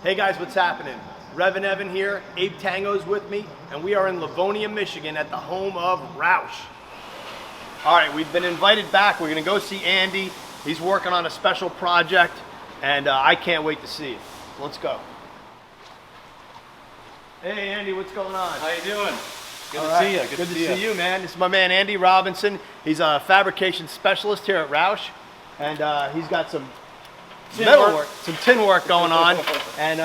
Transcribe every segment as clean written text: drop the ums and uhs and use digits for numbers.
Hey guys, what's happening? REVan Evan here, Abe Tango's with me, and we are in Livonia, Michigan at the home of Roush. All right, we've been invited back. We're gonna go see Andy. He's working on a special project, and I can't wait to see it. Let's go. Hey Andy, what's going on? How you doing? Good All to right. see you. Good to see you, man. This is my man Andy Robinson. He's a fabrication specialist here at Roush, and he's got some tin work going on, and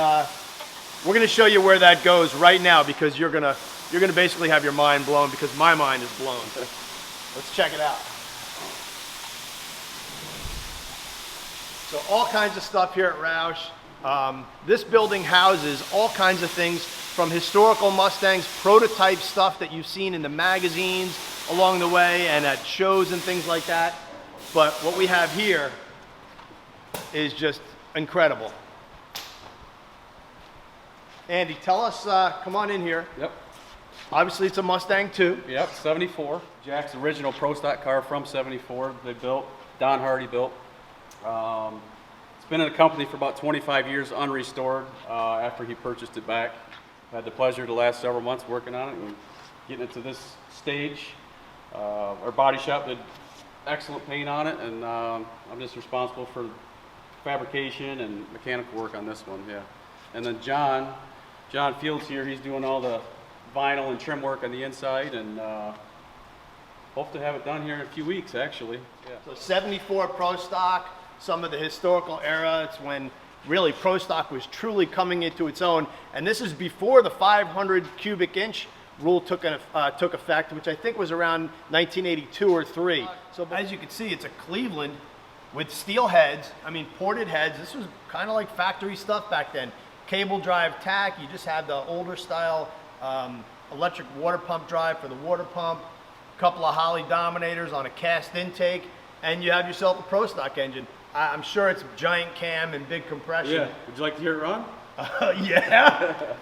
we're gonna show you where that goes right now because you're gonna basically have your mind blown because my mind is blown. Let's check it out. So all kinds of stuff here at Roush. This building houses all kinds of things from historical Mustangs, prototype stuff that you've seen in the magazines along the way and at shows and things like that. But what we have here is just incredible. Andy, tell us, come on in here. Yep. Obviously it's a Mustang too. Yep, 74. Jack's original Pro Stock car from 74. They built, Don Hardy built. It's been in the company for about 25 years unrestored after he purchased it back. Had the pleasure the last several months working on it and getting it to this stage. Our body shop did excellent paint on it, and I'm just responsible for fabrication and mechanical work on this one, yeah. And then John Fields here, he's doing all the vinyl and trim work on the inside, and hope to have it done here in a few weeks, actually. Yeah. So 74 Pro Stock, some of the historical era, it's when really Pro Stock was truly coming into its own, and this is before the 500 cubic inch rule took effect, which I think was around 1982 or 3. So as you can see, it's a Cleveland with steel heads, I mean ported heads. This was kind of like factory stuff back then. Cable drive tack, you just had the older style electric water pump drive for the water pump, a couple of Holley Dominators on a cast intake, and you have yourself a Pro Stock engine. I'm sure it's giant cam and big compression. Yeah, would you like to hear it run? Yeah.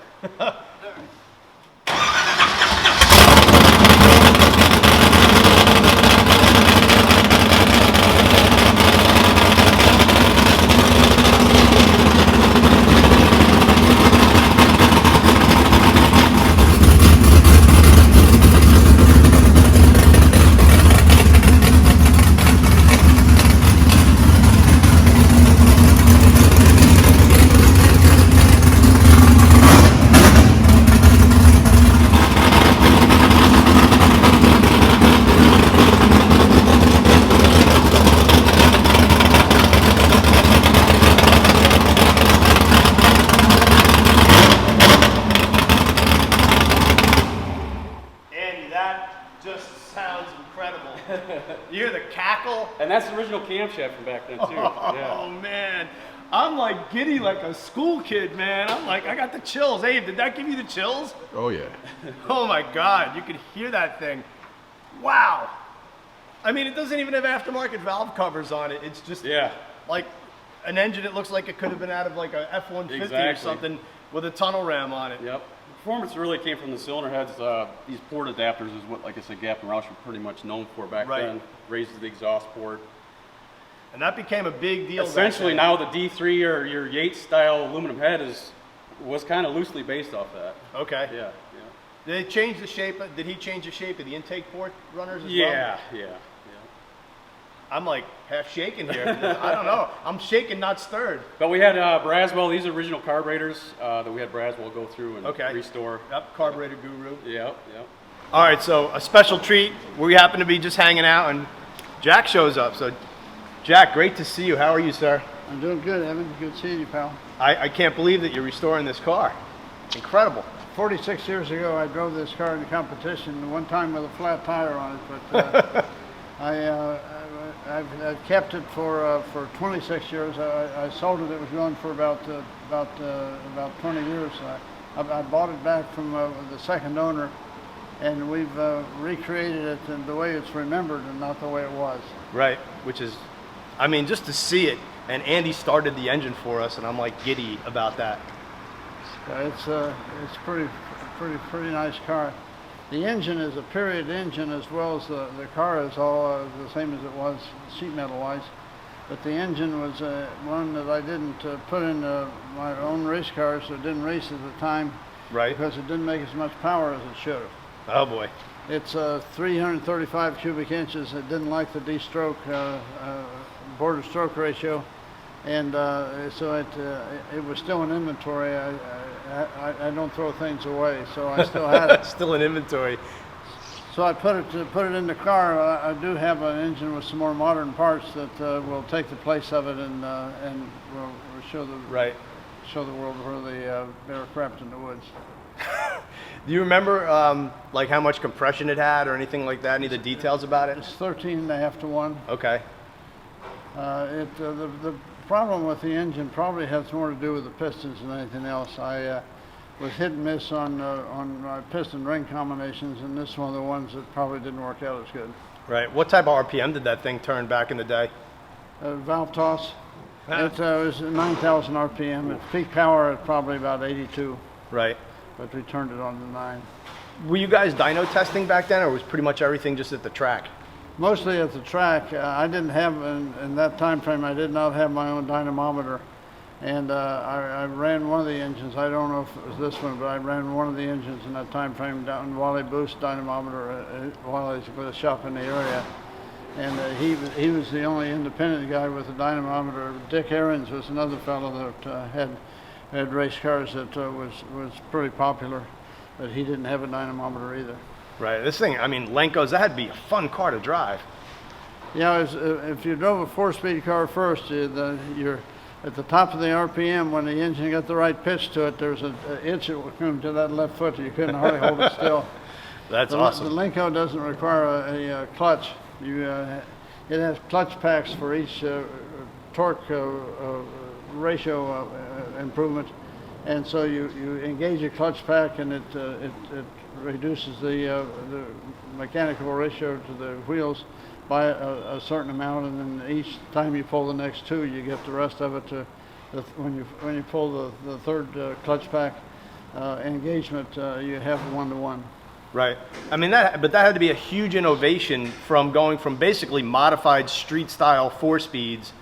Sounds incredible. You hear the cackle? And that's the original camshaft from back then too. Yeah. Oh man, I'm like giddy like a school kid, man. I'm like, I got the chills. Abe, did that give you the chills? Oh yeah. Oh my God, you could hear that thing. Wow. I mean, it doesn't even have aftermarket valve covers on it. It's just like an engine. It looks like it could have been out of like a F-150 or something with a tunnel ram on it. Yep. Performance really came from the cylinder heads. These port adapters is what, like I said, Gapp and Roush were pretty much known for back then. Raises the exhaust port. And that became a big deal. Essentially now the D3 or your Yates style aluminum head was kind of loosely based off that. Okay. Yeah, yeah. Did they change the shape? Did he change the shape of the intake port runners as well? Yeah, yeah. I'm like half shaking here. I don't know. I'm shaking, not stirred. But we had Braswell, these are original carburetors that we had Braswell go through and restore. Yep, carburetor guru. Yep, yep. All right, so a special treat. We happen to be just hanging out and Jack shows up. So Jack, great to see you. How are you, sir? I'm doing good, Evan. Good seeing you, pal. I can't believe that you're restoring this car. Incredible. 46 years ago, I drove this car in a competition, one time with a flat tire on it, but I've kept it for 26 years. I sold it. It was going for about 20 years. I bought it back from the second owner, and we've recreated it in the way it's remembered and not the way it was. Right, which is, I mean, just to see it. And Andy started the engine for us, and I'm like giddy about that. It's pretty nice car. The engine is a period engine as well as the car is all the same as it was sheet metal wise. but the engine was one that I didn't put in my own race cars, so it didn't race at the time. Right. Because it didn't make as much power as it should have. Oh boy. It's 335 cubic inches. It didn't like the D-stroke border stroke ratio, and so it was still in inventory. I don't throw things away, so I still had it. Still in inventory. So I put it in the car. I do have an engine with some more modern parts that will take the place of it, and will show the world where they were crapped in the woods. Do you remember like how much compression it had or anything like that? Any of the details about it? It's 13.5 to 1. Okay. The problem with the engine probably has more to do with the pistons than anything else. I was hit and miss on my piston ring combinations, and this is one of the ones that probably didn't work out as good. Right. What type of RPM did that thing turn back in the day? Valve toss. It was 9,000 RPM. Its peak power at probably about 82. Right. But we turned it on to 9. Were you guys dyno testing back then, or was pretty much everything just at the track? Mostly at the track. I didn't have, in that time frame, I did not have my own dynamometer. And I ran one of the engines. I don't know if it was this one, but I ran one of the engines in that time frame down in Wally Booth's dynamometer. Wally's with a shop in the area. And he was the only independent guy with a dynamometer. Dick Ahrens was another fellow that had race cars that was pretty popular, but he didn't have a dynamometer either. Right. This thing, I mean, Lenkos, that had to be a fun car to drive. Yeah, if you drove a 4-speed car first, you're at the top of the RPM. When the engine got the right pitch to it, there's an itch that would come to that left foot. You couldn't hardly hold it still. That's awesome. The Lenko doesn't require a clutch. It has clutch packs for each torque ratio improvement, and so you engage a clutch pack, and it reduces the mechanical ratio to the wheels by a certain amount, and then each time you pull the next two, you get the rest of it when you pull the third clutch pack engagement, you have 1-to-1. Right. I mean, but that had to be a huge innovation from going from basically modified street style 4-speeds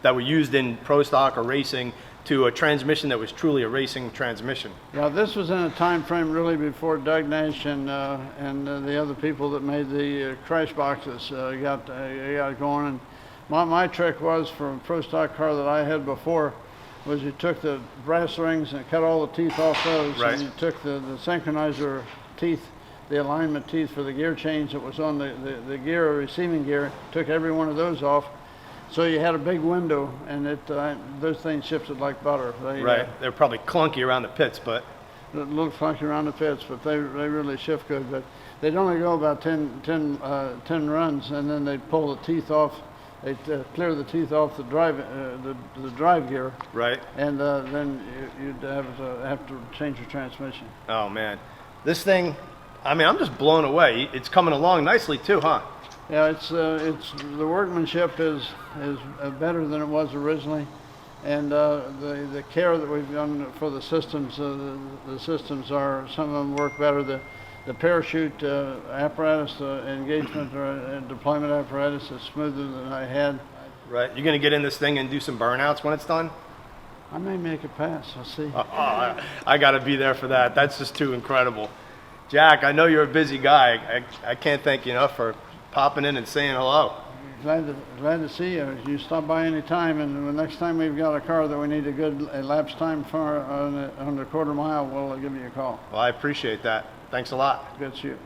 that were used in pro stock or racing to a transmission that was truly a racing transmission. Yeah, this was in a time frame really before Doug Nash and the other people that made the crash boxes got going. And my trick was for a pro stock car that I had before was you took the brass rings and cut all the teeth off those, right. And you took the synchronizer teeth, the alignment teeth for the gear change that was on the gear, receiving gear, took every one of those off. So you had a big window, and those things shifted like butter. Right. They're probably clunky around the pits, but a little funky around the pits, but they really shift good. But they'd only go about 10 runs, and then they'd pull the teeth off. They'd clear the teeth off the drive gear. Right. And then you'd have to change your transmission. Oh man, this thing. I mean, I'm just blown away. It's coming along nicely too, huh? Yeah, it's the workmanship is better than it was originally, and the care that we've done for the systems, the systems are, some of them work better. The parachute apparatus, engagement or deployment apparatus is smoother than I had. Right. You're gonna get in this thing and do some burnouts when it's done? I may make a pass. I'll see. I gotta be there for that. That's just too incredible. Jack, I know you're a busy guy. I can't thank you enough for popping in and saying hello. Glad to see you. You stop by any time, and the next time we've got a car that we need a good elapsed time for on the quarter mile, we'll give you a call. Well, I appreciate that. Thanks a lot. Good to see you.